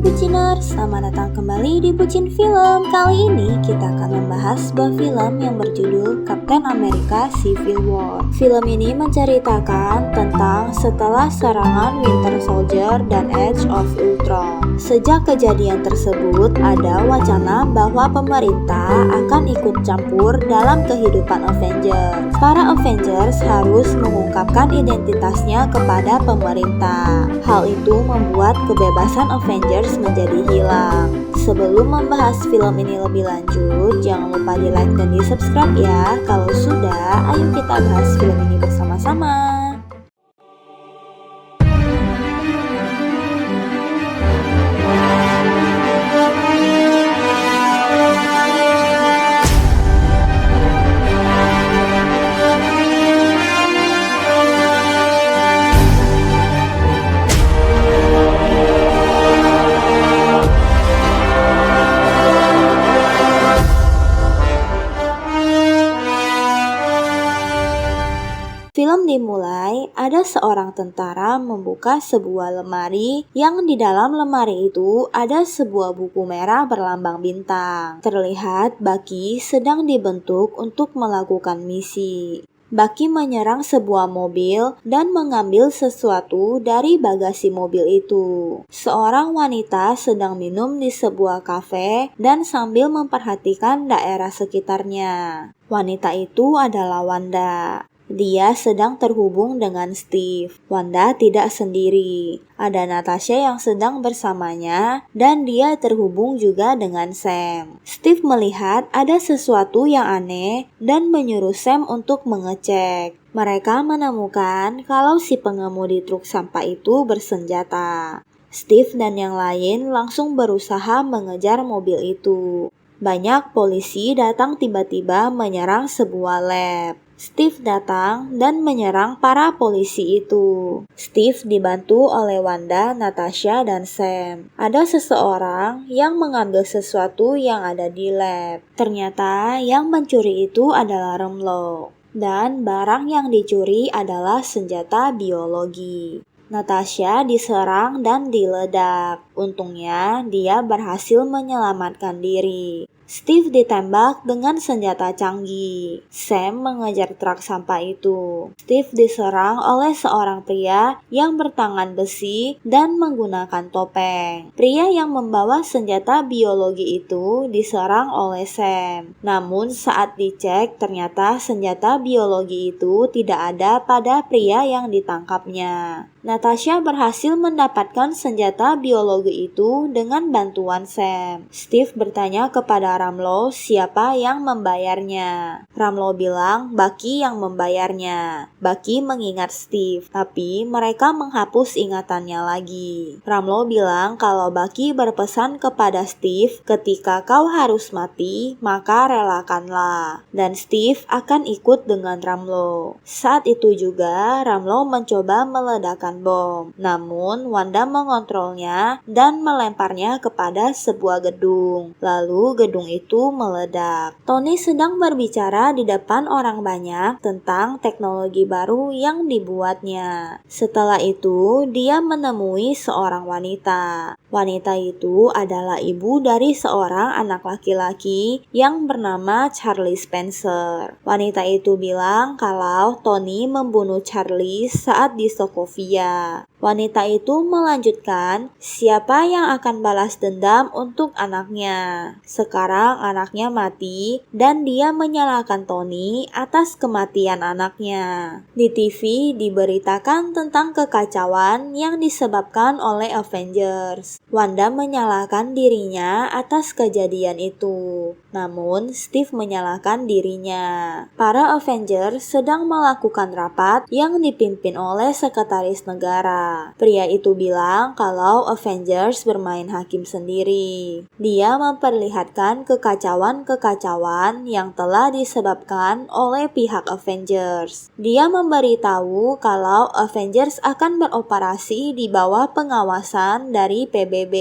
Buciners, selamat datang kembali di Bucin Film. Kali ini kita akan membahas sebuah film yang berjudul Captain America Civil War. Film ini menceritakan tentang setelah serangan Winter Soldier dan Age of Ultron. Sejak kejadian tersebut, ada wacana bahwa pemerintah akan ikut campur dalam kehidupan Avengers. Para Avengers harus mengungkapkan identitasnya kepada pemerintah. Hal itu membuat kebebasan Avengers menjadi hilang. Sebelum membahas film ini lebih lanjut, jangan lupa di like dan di subscribe ya. Kalau sudah, ayo kita bahas film ini bersama-sama. Film dimulai, ada seorang tentara membuka sebuah lemari yang di dalam lemari itu ada sebuah buku merah berlambang bintang. Terlihat Bucky sedang dibentuk untuk melakukan misi. Bucky menyerang sebuah mobil dan mengambil sesuatu dari bagasi mobil itu. Seorang wanita sedang minum di sebuah kafe dan sambil memperhatikan daerah sekitarnya. Wanita itu adalah Wanda. Dia sedang terhubung dengan Steve. Wanda tidak sendiri. Ada Natasha yang sedang bersamanya dan dia terhubung juga dengan Sam. Steve melihat ada sesuatu yang aneh dan menyuruh Sam untuk mengecek. Mereka menemukan kalau si pengemudi truk sampah itu bersenjata. Steve dan yang lain langsung berusaha mengejar mobil itu. Banyak polisi datang tiba-tiba menyerang sebuah lab. Steve datang dan menyerang para polisi itu. Steve dibantu oleh Wanda, Natasha, dan Sam. Ada seseorang yang mengambil sesuatu yang ada di lab. Ternyata yang mencuri itu adalah Ramlo. Dan barang yang dicuri adalah senjata biologi. Natasha diserang dan diledak. Untungnya dia berhasil menyelamatkan diri. Steve ditembak dengan senjata canggih. Sam mengejar truk sampah itu. Steve diserang oleh seorang pria yang bertangan besi dan menggunakan topeng. Pria yang membawa senjata biologi itu diserang oleh Sam. Namun saat dicek ternyata senjata biologi itu tidak ada pada pria yang ditangkapnya. Natasha berhasil mendapatkan senjata biologi itu dengan bantuan Sam. Steve bertanya kepada Ramlo siapa yang membayarnya. Ramlo bilang Bucky yang membayarnya. Bucky mengingat Steve, tapi mereka menghapus ingatannya lagi. Ramlo bilang kalau Bucky berpesan kepada Steve, ketika kau harus mati, maka relakanlah. Dan Steve akan ikut dengan Ramlo. Saat itu juga Ramlo mencoba meledakkan bom. Namun Wanda mengontrolnya dan melemparnya kepada sebuah gedung. Lalu gedung itu meledak. Tony sedang berbicara di depan orang banyak tentang teknologi baru yang dibuatnya. Setelah itu, dia menemui seorang wanita. Wanita itu adalah ibu dari seorang anak laki-laki yang bernama Charlie Spencer. Wanita itu bilang kalau Tony membunuh Charlie saat di Sokovia. Wanita itu melanjutkan, siapa yang akan balas dendam untuk anaknya? Sekarang anaknya mati dan dia menyalahkan Tony atas kematian anaknya. Di TV diberitakan tentang kekacauan yang disebabkan oleh Avengers. Wanda menyalahkan dirinya atas kejadian itu. Namun Steve menyalahkan dirinya. Para Avengers sedang melakukan rapat yang dipimpin oleh sekretaris negara. Pria itu bilang kalau Avengers bermain hakim sendiri. Dia memperlihatkan kekacauan-kekacauan yang telah disebabkan oleh pihak Avengers. Dia memberitahu kalau Avengers akan beroperasi di bawah pengawasan dari PBB,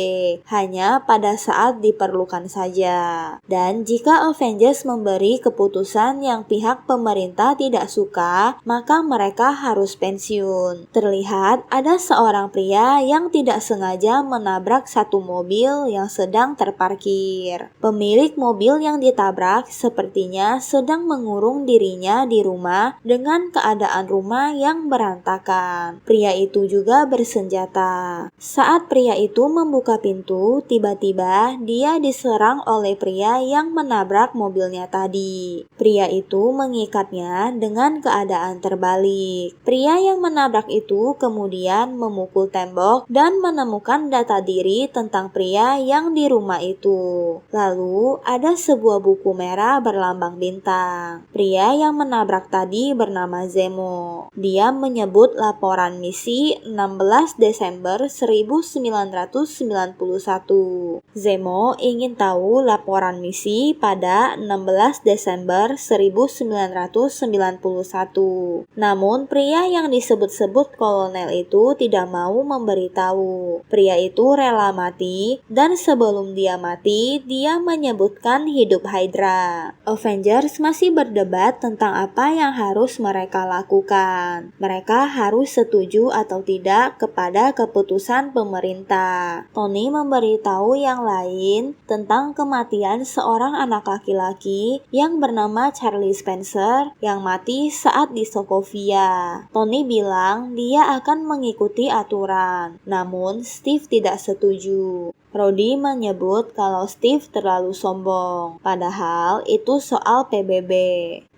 hanya pada saat diperlukan saja. Dan jika Avengers memberi keputusan yang pihak pemerintah tidak suka, maka mereka harus pensiun. Terlihat ada seorang pria yang tidak sengaja menabrak satu mobil yang sedang terparkir. Pemilik mobil yang ditabrak sepertinya sedang mengurung dirinya di rumah dengan keadaan rumah yang berantakan. Pria itu juga bersenjata. Saat pria itu membuka pintu, tiba-tiba dia diserang oleh pria yang menabrak mobilnya tadi. Pria itu mengikatnya dengan keadaan terbalik. Pria yang menabrak itu kemudian memukul tembok dan menemukan data diri tentang pria yang di rumah itu. Lalu ada sebuah buku merah berlambang bintang. Pria yang menabrak tadi bernama Zemo. Dia menyebut laporan misi 16 Desember 1991. Zemo ingin tahu laporan misi pada 16 Desember 1991. Namun pria yang disebut-sebut kolonel itu tidak mau memberitahu. Pria itu rela mati, dan sebelum dia mati, dia menyebutkan hidup Hydra. Avengers masih berdebat tentang apa yang harus mereka lakukan. Mereka harus setuju atau tidak kepada keputusan pemerintah. Tony memberitahu yang lain tentang kematian seorang anak laki-laki yang bernama Charlie Spencer yang mati saat di Sokovia. Tony bilang dia akan mengikuti aturan, namun Steve tidak setuju. Rhodey menyebut kalau Steve terlalu sombong, padahal itu soal PBB.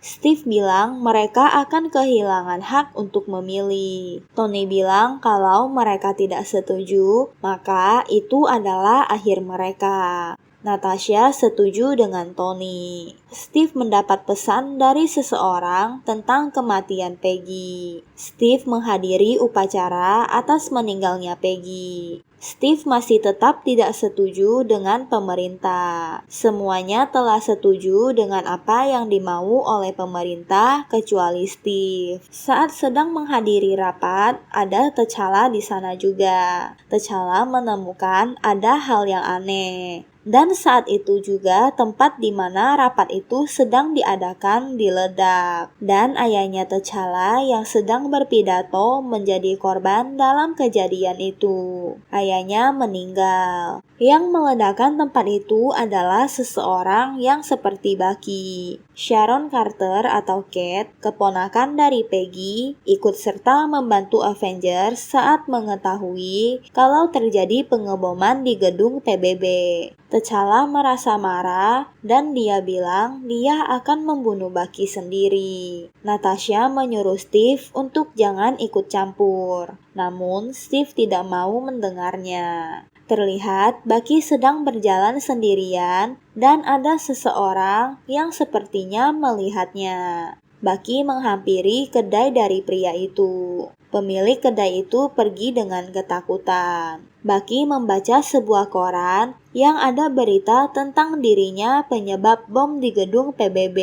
Steve bilang mereka akan kehilangan hak untuk memilih. Tony bilang kalau mereka tidak setuju, maka itu adalah akhir mereka. Natasha setuju dengan Tony. Steve mendapat pesan dari seseorang tentang kematian Peggy. Steve menghadiri upacara atas meninggalnya Peggy. Steve masih tetap tidak setuju dengan pemerintah. Semuanya telah setuju dengan apa yang dimau oleh pemerintah kecuali Steve. Saat sedang menghadiri rapat, ada T'Challa di sana juga. T'Challa menemukan ada hal yang aneh. Dan saat itu juga tempat di mana rapat itu sedang diadakan diledak. Dan ayahnya T'Challa yang sedang berpidato menjadi korban dalam kejadian itu. Ayahnya meninggal. Yang meledakkan tempat itu adalah seseorang yang seperti Bucky. Sharon Carter atau Kate, keponakan dari Peggy, ikut serta membantu Avengers saat mengetahui kalau terjadi pengeboman di gedung PBB. T'Challa merasa marah dan dia bilang dia akan membunuh Bucky sendiri. Natasha menyuruh Steve untuk jangan ikut campur, namun Steve tidak mau mendengarnya. Terlihat Bucky sedang berjalan sendirian dan ada seseorang yang sepertinya melihatnya. Bucky menghampiri kedai dari pria itu. Pemilik kedai itu pergi dengan ketakutan. Bucky membaca sebuah koran yang ada berita tentang dirinya penyebab bom di gedung PBB.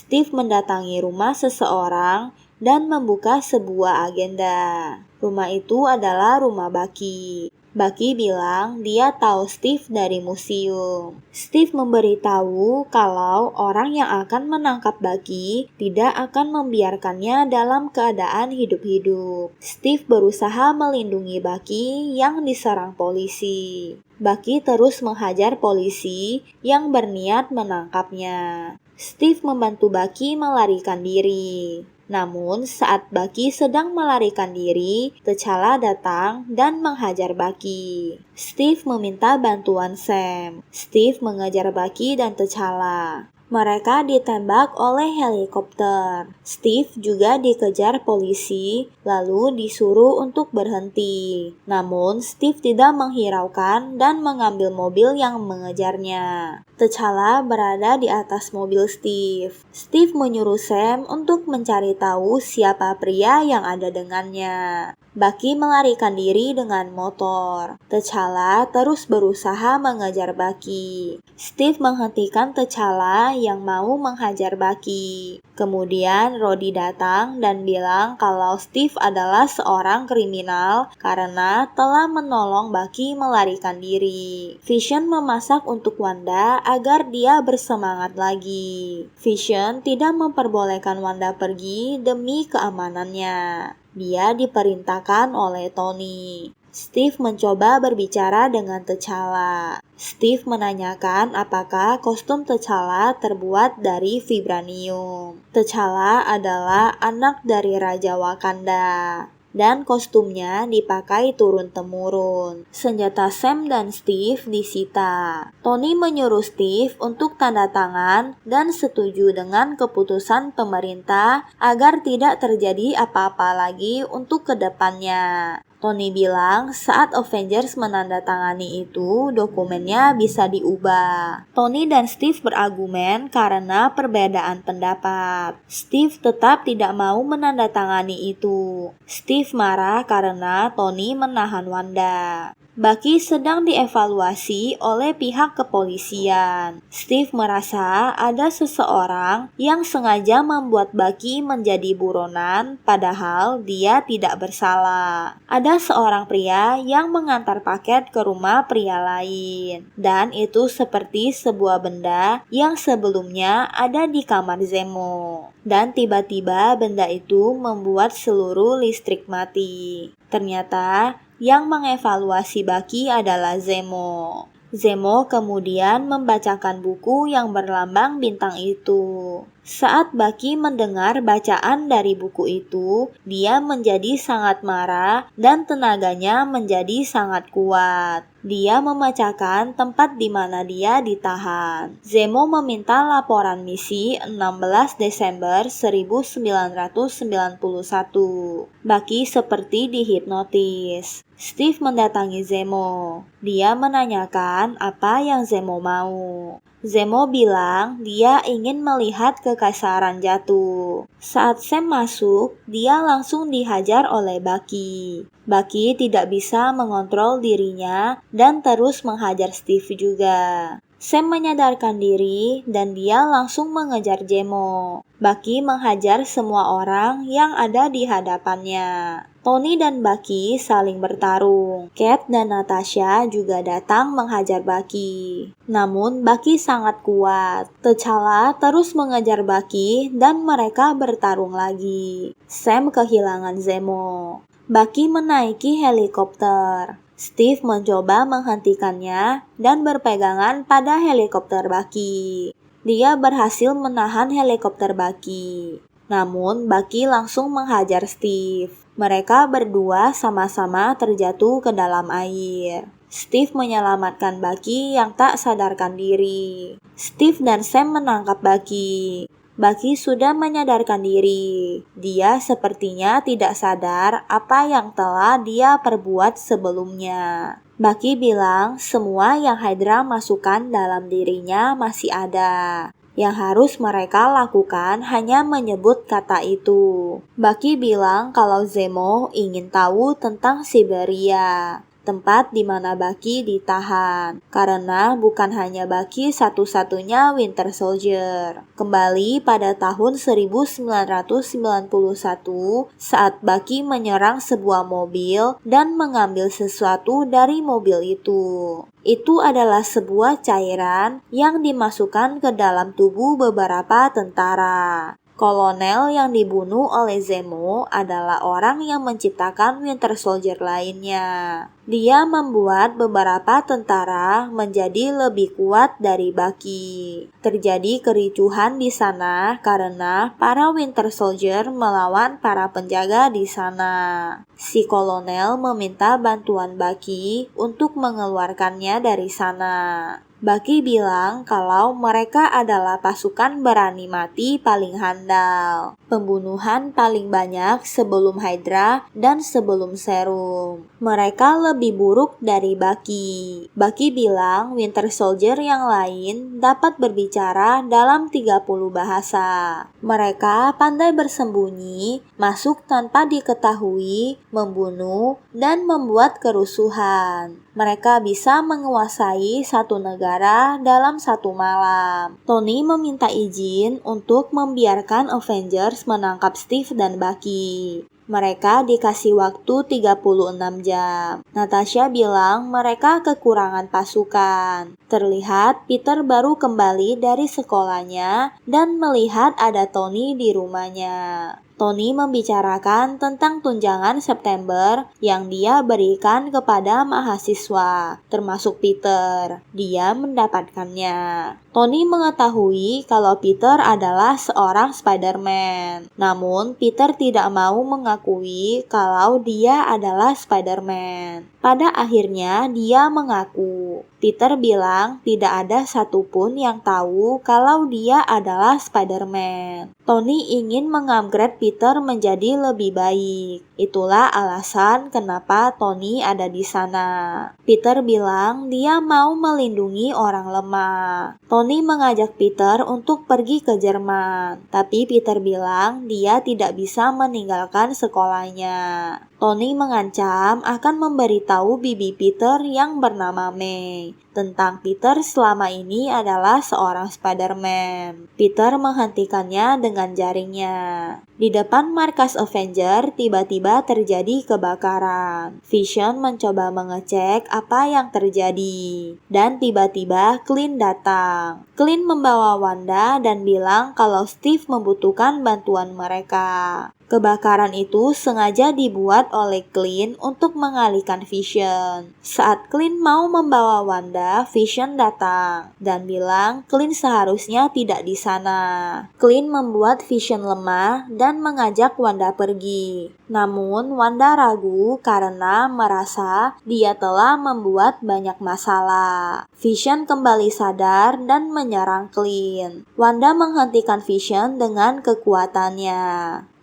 Steve mendatangi rumah seseorang dan membuka sebuah agenda. Rumah itu adalah rumah Bucky. Bucky bilang dia tahu Steve dari museum. Steve memberitahu kalau orang yang akan menangkap Bucky tidak akan membiarkannya dalam keadaan hidup-hidup. Steve berusaha melindungi Bucky yang diserang polisi. Bucky terus menghajar polisi yang berniat menangkapnya. Steve membantu Bucky melarikan diri. Namun saat Bucky sedang melarikan diri, T'Challa datang dan menghajar Bucky. Steve meminta bantuan Sam. Steve mengejar Bucky dan T'Challa. Mereka ditembak oleh helikopter. Steve juga dikejar polisi, lalu disuruh untuk berhenti. Namun Steve tidak menghiraukan dan mengambil mobil yang mengejarnya. T'Challa berada di atas mobil Steve. Steve menyuruh Sam untuk mencari tahu siapa pria yang ada dengannya. Bucky melarikan diri dengan motor. T'Challa terus berusaha mengejar Bucky. Steve menghentikan T'Challa yang mau menghajar Bucky. Kemudian Rhodey datang dan bilang kalau Steve adalah seorang kriminal karena telah menolong Bucky melarikan diri. Vision memasak untuk Wanda agar dia bersemangat lagi. Vision tidak memperbolehkan Wanda pergi demi keamanannya. Dia diperintahkan oleh Tony. Steve mencoba berbicara dengan T'Challa. Steve menanyakan apakah kostum T'Challa terbuat dari vibranium. T'Challa adalah anak dari Raja Wakanda, dan kostumnya dipakai turun-temurun. Senjata Sam dan Steve disita. Tony menyuruh Steve untuk tanda tangan dan setuju dengan keputusan pemerintah agar tidak terjadi apa-apa lagi untuk kedepannya. Tony bilang saat Avengers menandatangani itu, dokumennya bisa diubah. Tony dan Steve berargumen karena perbedaan pendapat. Steve tetap tidak mau menandatangani itu. Steve marah karena Tony menahan Wanda. Bucky sedang dievaluasi oleh pihak kepolisian. Steve merasa ada seseorang yang sengaja membuat Bucky menjadi buronan, padahal dia tidak bersalah. Ada seorang pria yang mengantar paket ke rumah pria lain, dan itu seperti sebuah benda yang sebelumnya ada di kamar Zemo. Dan tiba-tiba benda itu membuat seluruh listrik mati. Ternyata yang mengevaluasi Bucky adalah Zemo. Zemo kemudian membacakan buku yang berlambang bintang itu. Saat Bucky mendengar bacaan dari buku itu, dia menjadi sangat marah dan tenaganya menjadi sangat kuat. Dia memecahkan tempat di mana dia ditahan. Zemo meminta laporan misi 16 Desember 1991. Bucky seperti dihipnotis. Steve mendatangi Zemo. Dia menanyakan apa yang Zemo mau. Zemo bilang dia ingin melihat kekasaran jatuh. Saat Sam masuk, dia langsung dihajar oleh Bucky. Bucky tidak bisa mengontrol dirinya dan terus menghajar Steve juga. Sam menyadarkan diri dan dia langsung mengejar Zemo. Bucky menghajar semua orang yang ada di hadapannya. Tony dan Bucky saling bertarung. Cat dan Natasha juga datang menghajar Bucky. Namun Bucky sangat kuat. T'Challa terus mengejar Bucky dan mereka bertarung lagi. Sam kehilangan Zemo. Bucky menaiki helikopter. Steve mencoba menghentikannya dan berpegangan pada helikopter Bucky. Dia berhasil menahan helikopter Bucky. Namun Bucky langsung menghajar Steve. Mereka berdua sama-sama terjatuh ke dalam air. Steve menyelamatkan Bucky yang tak sadarkan diri. Steve dan Sam menangkap Bucky. Bucky sudah menyadarkan diri. Dia sepertinya tidak sadar apa yang telah dia perbuat sebelumnya. Bucky bilang semua yang Hydra masukkan dalam dirinya masih ada. Yang harus mereka lakukan hanya menyebut kata itu. Bucky bilang kalau Zemo ingin tahu tentang Siberia, tempat di mana Bucky ditahan, karena bukan hanya Bucky satu-satunya Winter Soldier. Kembali pada tahun 1991 saat Bucky menyerang sebuah mobil dan mengambil sesuatu dari mobil itu. Itu adalah sebuah cairan yang dimasukkan ke dalam tubuh beberapa tentara. Kolonel yang dibunuh oleh Zemo adalah orang yang menciptakan Winter Soldier lainnya. Dia membuat beberapa tentara menjadi lebih kuat dari Bucky. Terjadi kericuhan di sana karena para Winter Soldier melawan para penjaga di sana. Si kolonel meminta bantuan Bucky untuk mengeluarkannya dari sana. Bucky bilang kalau mereka adalah pasukan berani mati paling handal. Pembunuhan paling banyak sebelum Hydra dan sebelum Serum. Mereka lebih buruk dari Bucky. Bucky bilang Winter Soldier yang lain dapat berbicara dalam 30 bahasa. Mereka pandai bersembunyi, masuk tanpa diketahui, membunuh, dan membuat kerusuhan. Mereka bisa menguasai satu negara dalam satu malam. Tony meminta izin untuk membiarkan Avengers menangkap Steve dan Bucky. Mereka dikasih waktu 36 jam. Natasha bilang mereka kekurangan pasukan. Terlihat Peter baru kembali dari sekolahnya dan melihat ada Tony di rumahnya. Tony membicarakan tentang tunjangan September yang dia berikan kepada mahasiswa, termasuk Peter. Dia mendapatkannya. Tony mengetahui kalau Peter adalah seorang Spider-Man. Namun, Peter tidak mau mengakui kalau dia adalah Spider-Man. Pada akhirnya, dia mengaku. Peter bilang tidak ada satupun yang tahu kalau dia adalah Spider-Man. Tony ingin mengupgrade Peter menjadi lebih baik. Itulah alasan kenapa Tony ada di sana. Peter bilang dia mau melindungi orang lemah. Tony mengajak Peter untuk pergi ke Jerman, tapi Peter bilang dia tidak bisa meninggalkan sekolahnya. Tony mengancam akan memberitahu bibi Peter yang bernama May tentang Peter selama ini adalah seorang Spider-Man. Peter menghentikannya dengan jaringnya. Di depan markas Avenger, tiba-tiba terjadi kebakaran. Vision mencoba mengecek apa yang terjadi. Dan tiba-tiba Clint datang. Clint membawa Wanda dan bilang kalau Steve membutuhkan bantuan mereka. Kebakaran itu sengaja dibuat oleh Clint untuk mengalihkan Vision. Saat Clint mau membawa Wanda, Vision datang dan bilang Clint seharusnya tidak di sana. Clint membuat Vision lemah dan mengajak Wanda pergi. Namun Wanda ragu karena merasa dia telah membuat banyak masalah. Vision kembali sadar dan menyerang Clint. Wanda menghentikan Vision dengan kekuatannya.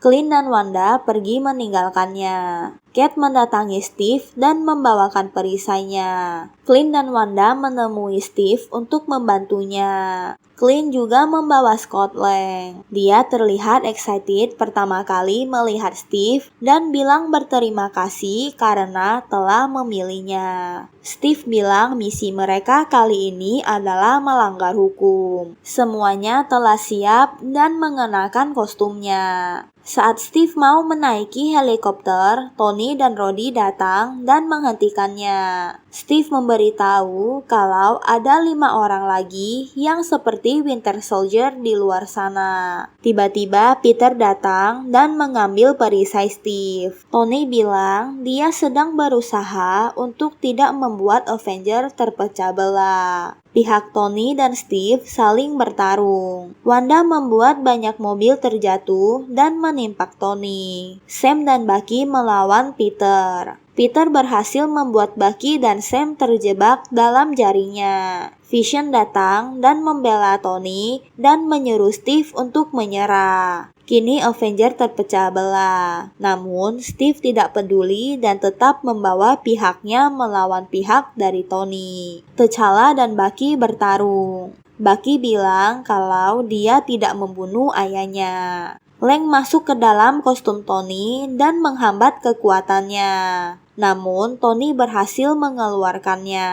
Clint dan Wanda pergi meninggalkannya. Kate mendatangi Steve dan membawakan perisainya. Clint dan Wanda menemui Steve untuk membantunya. Clint juga membawa Scott Lang. Dia terlihat excited pertama kali melihat Steve dan bilang berterima kasih karena telah memilihnya. Steve bilang misi mereka kali ini adalah melanggar hukum. Semuanya telah siap dan mengenakan kostumnya. Saat Steve mau menaiki helikopter, Tony dan Rhodey datang dan menghentikannya. Steve memberitahu kalau ada 5 orang lagi yang seperti Winter Soldier di luar sana. Tiba-tiba Peter datang dan mengambil perisai Steve. Tony bilang dia sedang berusaha untuk tidak membuat Avenger terpecah belah. Pihak Tony dan Steve saling bertarung. Wanda membuat banyak mobil terjatuh dan menimpa Tony. Sam dan Bucky melawan Peter. Peter berhasil membuat Bucky dan Sam terjebak dalam jaringnya. Vision datang dan membela Tony dan menyuruh Steve untuk menyerah. Kini Avenger terpecah belah. Namun Steve tidak peduli dan tetap membawa pihaknya melawan pihak dari Tony. T'Challa dan Bucky bertarung. Bucky bilang kalau dia tidak membunuh ayahnya. Lang masuk ke dalam kostum Tony dan menghambat kekuatannya. Namun Tony berhasil mengeluarkannya.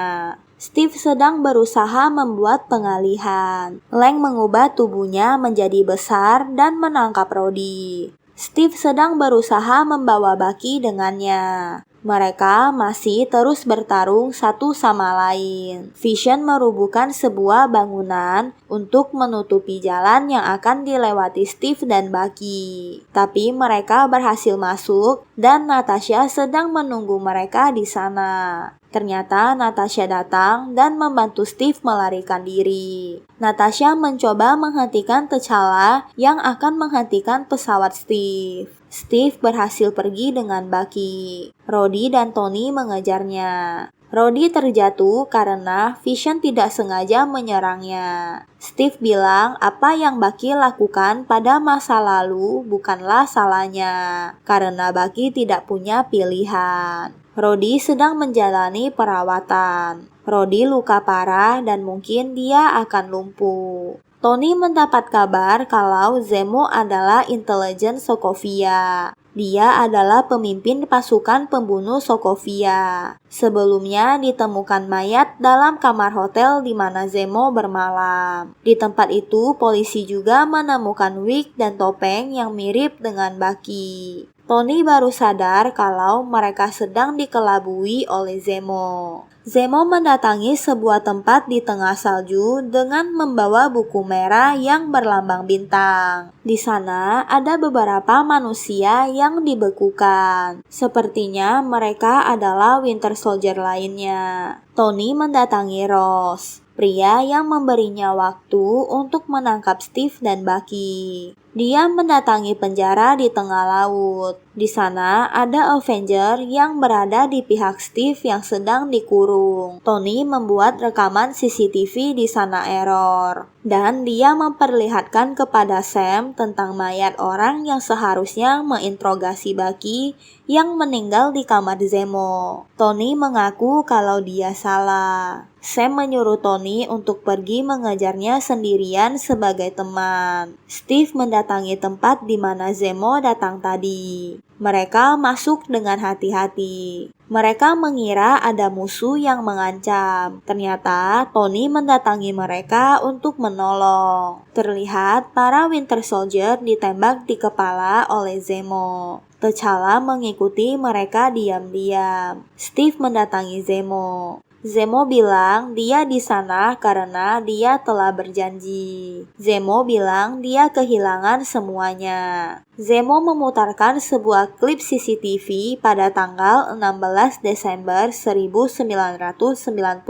Steve sedang berusaha membuat pengalihan. Lang mengubah tubuhnya menjadi besar dan menangkap Rhodey. Steve sedang berusaha membawa Bucky dengannya. Mereka masih terus bertarung satu sama lain. Vision merubuhkan sebuah bangunan untuk menutupi jalan yang akan dilewati Steve dan Bucky. Tapi mereka berhasil masuk dan Natasha sedang menunggu mereka di sana. Ternyata Natasha datang dan membantu Steve melarikan diri. Natasha mencoba menghentikan T'Challa yang akan menghentikan pesawat Steve. Steve berhasil pergi dengan Bucky. Rhodey dan Tony mengejarnya. Rhodey terjatuh karena Vision tidak sengaja menyerangnya. Steve bilang apa yang Bucky lakukan pada masa lalu bukanlah salahnya, karena Bucky tidak punya pilihan. Rhodey sedang menjalani perawatan. Rhodey luka parah dan mungkin dia akan lumpuh. Tony mendapat kabar kalau Zemo adalah intelijen Sokovia. Dia adalah pemimpin pasukan pembunuh Sokovia. Sebelumnya ditemukan mayat dalam kamar hotel di mana Zemo bermalam. Di tempat itu, polisi juga menemukan wig dan topeng yang mirip dengan Bucky. Tony baru sadar kalau mereka sedang dikelabui oleh Zemo. Zemo mendatangi sebuah tempat di tengah salju dengan membawa buku merah yang berlambang bintang. Di sana ada beberapa manusia yang dibekukan. Sepertinya mereka adalah Winter Soldier lainnya. Tony mendatangi Ross, pria yang memberinya waktu untuk menangkap Steve dan Bucky. Dia mendatangi penjara di tengah laut. Di sana ada Avenger yang berada di pihak Steve yang sedang dikurung. Tony membuat rekaman CCTV di sana error. Dan dia memperlihatkan kepada Sam tentang mayat orang yang seharusnya menginterogasi Bucky yang meninggal di kamar Zemo. Tony mengaku kalau dia salah. Sam menyuruh Tony untuk pergi mengejarnya sendirian sebagai teman. Steve mendatangi tempat di mana Zemo datang tadi. Mereka masuk dengan hati-hati. Mereka mengira ada musuh yang mengancam. Ternyata Tony mendatangi mereka untuk menolong. Terlihat para Winter Soldier ditembak di kepala oleh Zemo. T'Challa mengikuti mereka diam-diam. Steve mendatangi Zemo. Zemo bilang dia di sana karena dia telah berjanji. Zemo bilang dia kehilangan semuanya. Zemo memutarkan sebuah klip CCTV pada tanggal 16 Desember 1991.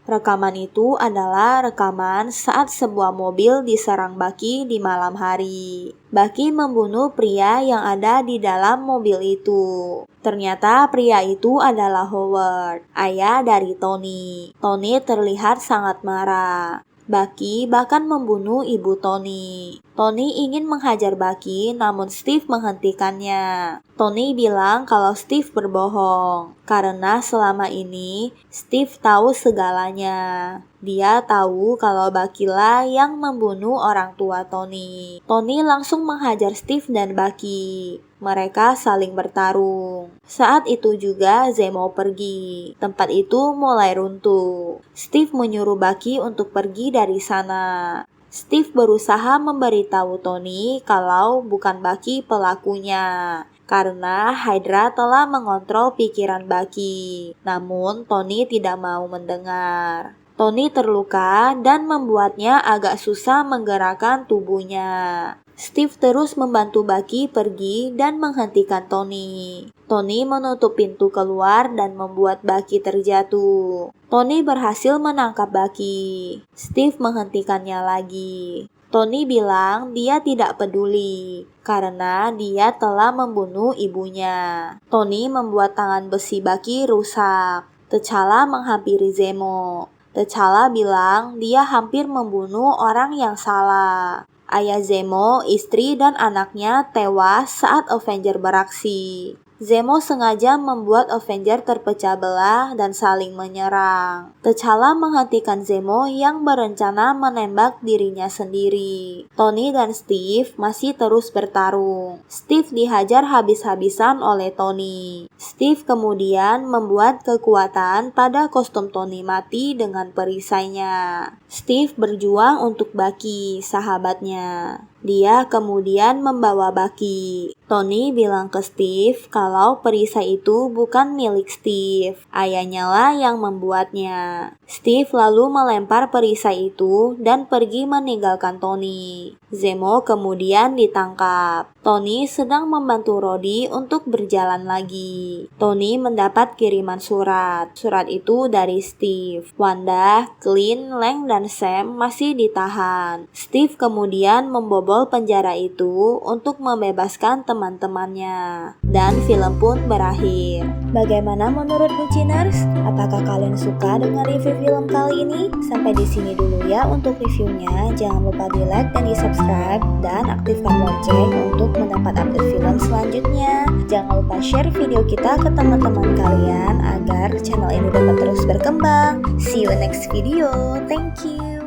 Rekaman itu adalah rekaman saat sebuah mobil diserang Bucky di malam hari. Bucky membunuh pria yang ada di dalam mobil itu. Ternyata pria itu adalah Howard, ayah dari Tony. Tony terlihat sangat marah. Bucky bahkan membunuh ibu Tony. Tony ingin menghajar Bucky, namun Steve menghentikannya. Tony bilang kalau Steve berbohong, karena selama ini Steve tahu segalanya. Dia tahu kalau Bucky lah yang membunuh orang tua Tony. Tony langsung menghajar Steve dan Bucky. Mereka saling bertarung. Saat itu juga Zemo pergi. Tempat itu mulai runtuh. Steve menyuruh Bucky untuk pergi dari sana. Steve berusaha memberitahu Tony kalau bukan Bucky pelakunya, karena Hydra telah mengontrol pikiran Bucky. Namun Tony tidak mau mendengar. Tony terluka dan membuatnya agak susah menggerakkan tubuhnya. Steve terus membantu Bucky pergi dan menghentikan Tony. Tony menutup pintu keluar dan membuat Bucky terjatuh. Tony berhasil menangkap Bucky. Steve menghentikannya lagi. Tony bilang dia tidak peduli karena dia telah membunuh ibunya. Tony membuat tangan besi Bucky rusak. T'Challa menghampiri Zemo. T'Challa bilang dia hampir membunuh orang yang salah. Ayah Zemo, istri dan anaknya tewas saat Avenger beraksi. Zemo sengaja membuat Avenger terpecah belah dan saling menyerang. T'Challa menghentikan Zemo yang berencana menembak dirinya sendiri. Tony dan Steve masih terus bertarung. Steve dihajar habis-habisan oleh Tony. Steve kemudian membuat kekuatan pada kostum Tony mati dengan perisainya. Steve berjuang untuk Bucky, sahabatnya. Dia kemudian membawa Bucky. Tony bilang ke Steve kalau perisai itu bukan milik Steve. Ayahnya lah yang membuatnya. Steve lalu melempar perisai itu dan pergi meninggalkan Tony. Zemo kemudian ditangkap. Tony sedang membantu Rhodey untuk berjalan lagi. Tony mendapat kiriman surat. Surat itu dari Steve. Wanda, Clint, Lang, dan Sam masih ditahan. Steve kemudian membobol penjara itu untuk membebaskan teman-temannya. Dan film pun berakhir. Bagaimana menurut Buciners? Apakah kalian suka dengan review film kali ini? Sampai di sini dulu ya untuk reviewnya. Jangan lupa di like dan di subscribe dan aktifkan lonceng untuk mendapat update film selanjutnya. Jangan lupa share video kita ke teman-teman kalian agar channel ini dapat terus berkembang. See you next video. Thank you.